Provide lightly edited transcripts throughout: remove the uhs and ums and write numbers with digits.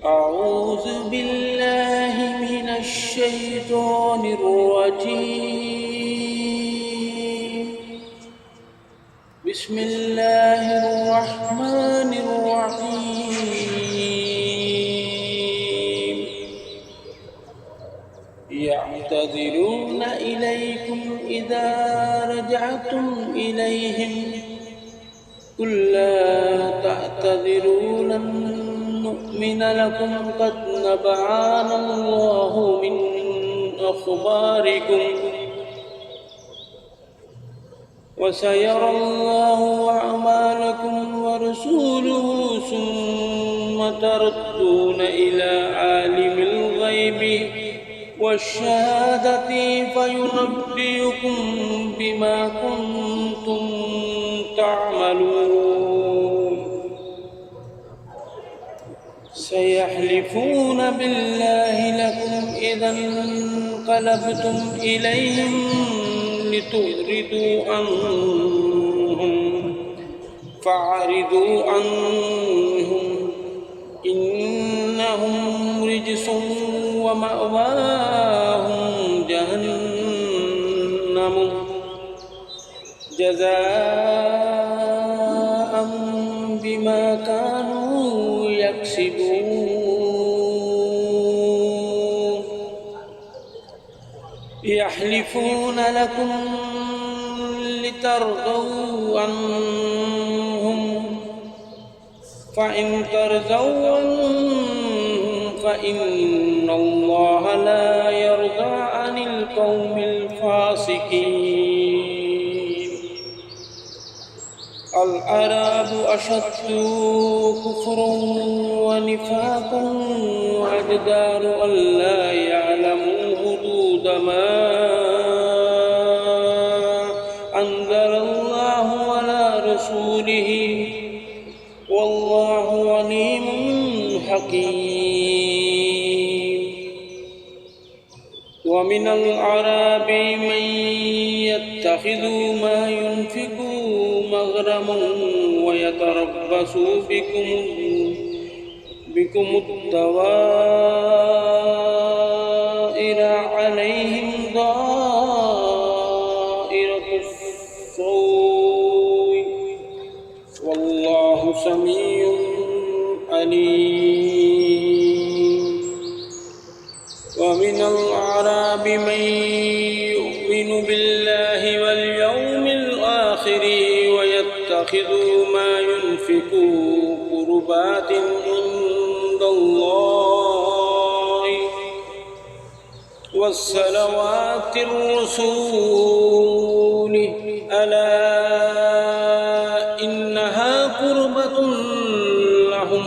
أعوذ بالله من الشيطان الرجيم. بسم الله الرحمن الرحيم. يعتذرون إليكم إذا رجعتم إليهم قل لا تعتذروا لن نؤمن لكم قد نبأنا الله من أخباركم وسيرى الله أعمالكم ورسوله ثم تردون إلى عالم الغيب والشهادة فينبئكم بما كنتم تعملون. سيحلفون بالله لكم إذا انقلبتم إليهم لتعرضوا عنهم فأعرضوا عنهم إنهم رجس ومأواهم جهنم جزاء بما كانوا يكسبون. يحلفون لكم لترضوا عنهم فإن ترضوا عنهم فإن الله لا يرضى عن القوم الفاسقين. الأعراب أشد كفرا ونفاقا وأجدار أن لا يعلموا حدود ما أنزل الله على رسوله والله عليم حكيم. ومن الأعراب من يتخذ ما ينفق مغرما ويتربص بكم الدوائر عليهم دائرة السوء والله سميع عليم. ومن الأعراب من يؤمن بالله واليوم الآخر ويتخذ ما ينفق قربات عند الله والصلوات الرسول ألا إنها قربة لهم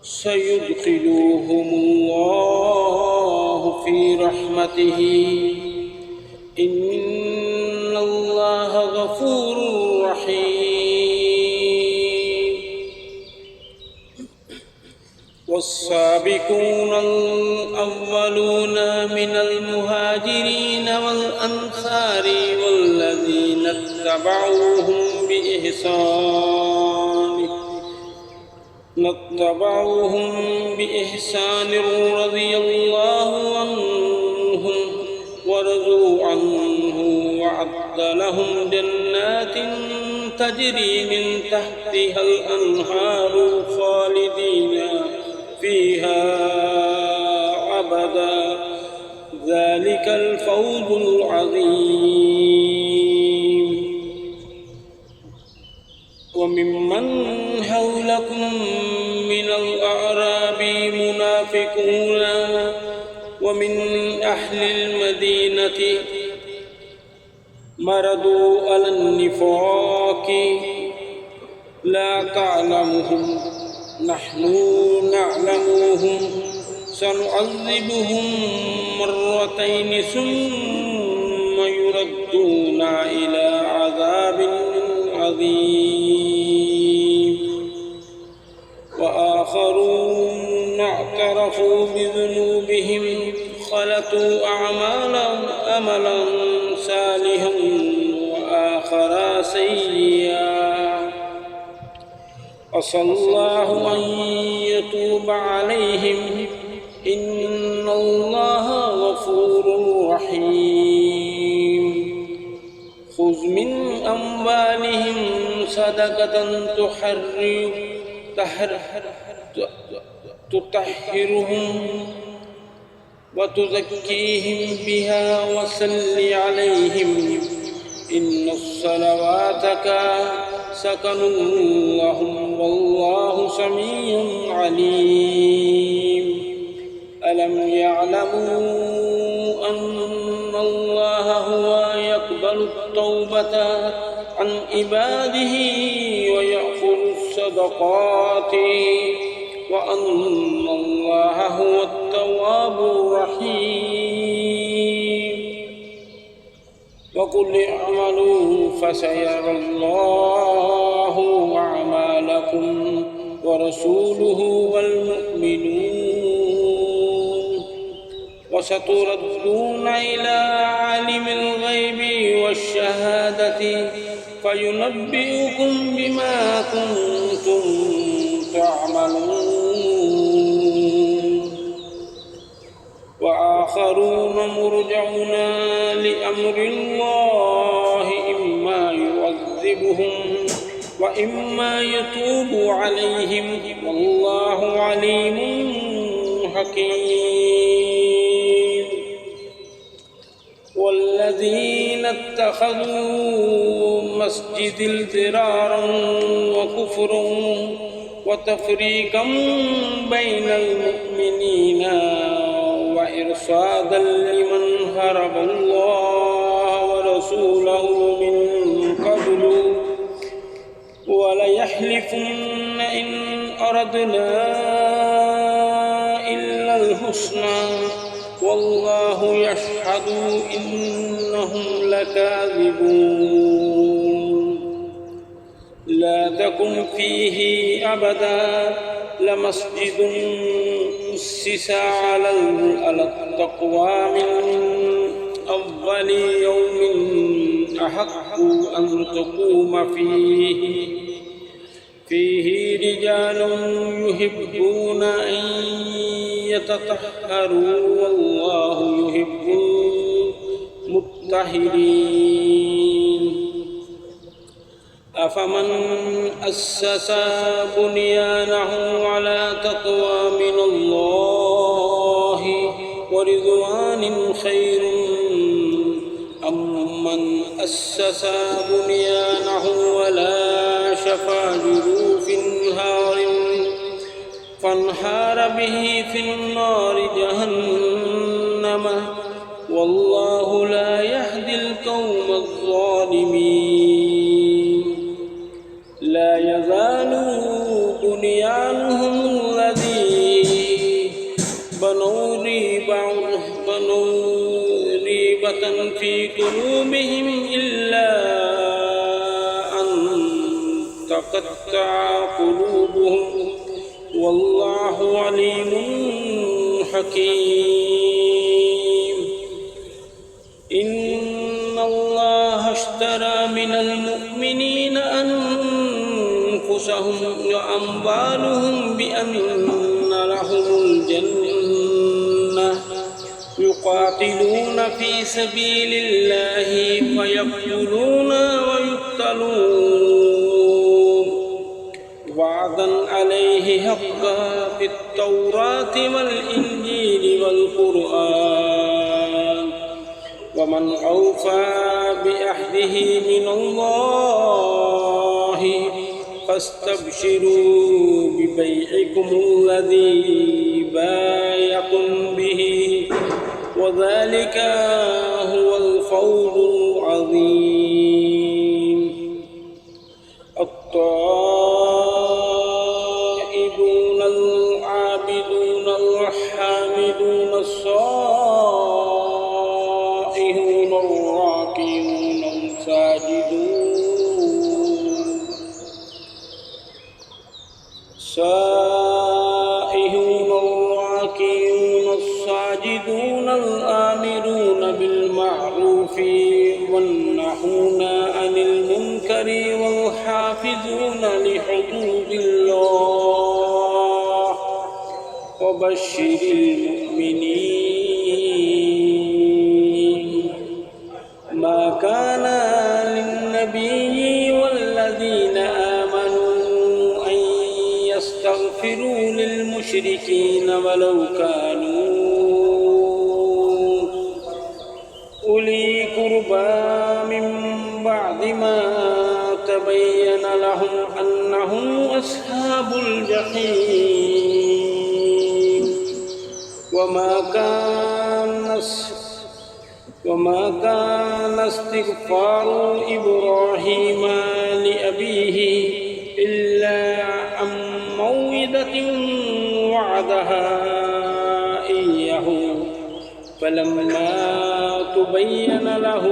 سيدخلهم الله في رحمته إن الله غفور رحيم. والسابقون الأولون من المهاجرين والأنصار والذين اتبعوهم بإحسان رضي الله عنهم ورضوا عنه وأعد لهم جنات تجري من تحتها الأنهار خالدين فيها أبدا ذلك الفوز العظيم. وممن حولكم من الأعراب منافقون ومن أهل المدينة مردوا على النفاق لا تعلمهم نحن نعلمهم سنعذبهم مرتين ثم يردون إلى عذاب عظيم. وآخرون اعترفوا بذنوبهم خلطوا أعمالا صالحا وآخر سيئا عسى الله أن يتوب عليهم إن الله غفور رحيم خذ من أموالهم صدقة تطهرهم وتزكيهم بها وصل عليهم إن صلواتك سكن لهم والله سميع عليم ألم يعلموا أن الله هو يقبل التوبة عن عباده ويأخذ الصدقات وأن الله هو التواب الرحيم وقل اعملوا فسيرى الله أعمالكم ورسوله والمؤمنون وستردون إلى عالم الغيب والشهادة فينبئكم بما كنتم تعملون وآخرون مرجعون لأمر الله إما يعذبهم وإما يتوب عليهم والله عليم حكيم والذين اتخذوا مسجد ضرارا وكفرا وتفريقا بين المؤمنين وإرصادا لمن هرب الله ورسوله من قبل وليحلفن إن أردنا إلا الحسنى والله يشهد إنهم لكاذبون لا تكن فيه أبدا لمسجد أسس على التقوى من أول يوم أحق أن تقوم فيه رجال يحبون أن يتطهروا والله يحب المطهرين أفمن أسس بنيانه على تقوى من الله ورضوان خير أم من أسس بنيانه ولا شفا جروف فانهار به في النار جهنم والله لا يهدي القوم الظالمين لا يزال بنيانهم الذي بنوا ريبة في قلوبهم إلا أن تقطع قلوبهم والله عليم حكيم إن الله اشترى من المؤمنين أنفسهم وأموالهم بأن لهم الجنة يقاتلون في سبيل الله ويقتلون ويقتلون وعدا عليه حقا في التوراة والإنجيل والقرآن ومن أوفى بعهده من الله فاستبشروا ببيعكم الذي بايعتم به وذلك هو الفوز العظيم الطائبون العابدون الحامدون الصائحون الراكعون الساجدون الآمرون بالمعروف والنهون عن المنكر والحافظون لحدود الله وبشر المؤمنين ما كان للنبي والذين آمنوا أن يستغفروا للمشركين ولو كانوا أولي قربى من بعد ما تبين لهم أنهم أصحاب الجحيم وما كان استغفار إبراهيم لأبيه إلا عن موعدة وعدها إياه فلما تبين له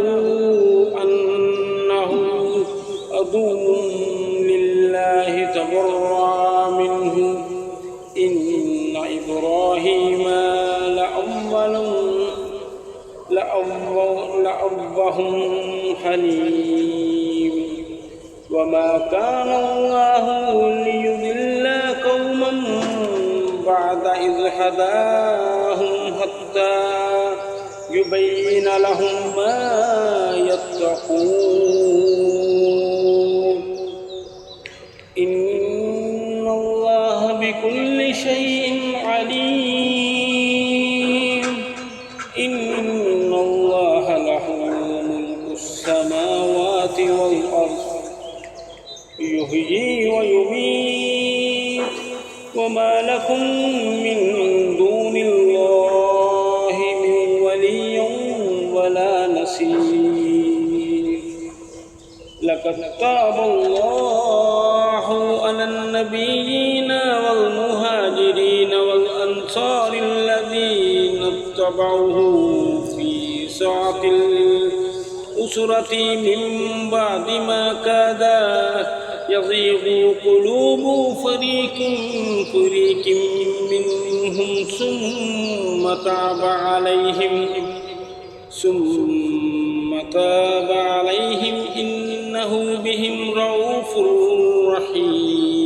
أنه عدو لله تبرأ منه إن إبراهيم لأواه حليم وما كان الله ليضل قوما بعد إذ هداهم حتى يبين لهم ما يتقون إن الله بكل شيء عليم إن الله له ملك السماوات والأرض يحيي ويميت وما لكم من دون الله من ولي ولا نصير لقد تاب الله على النبيين والمهاجرين والأنصار الذين اتبعوه في ساعة الأسرة من بعد ما كاد يزيغ قلوب فريق منهم ثم تاب عليهم إنه بهم رؤوف رحيم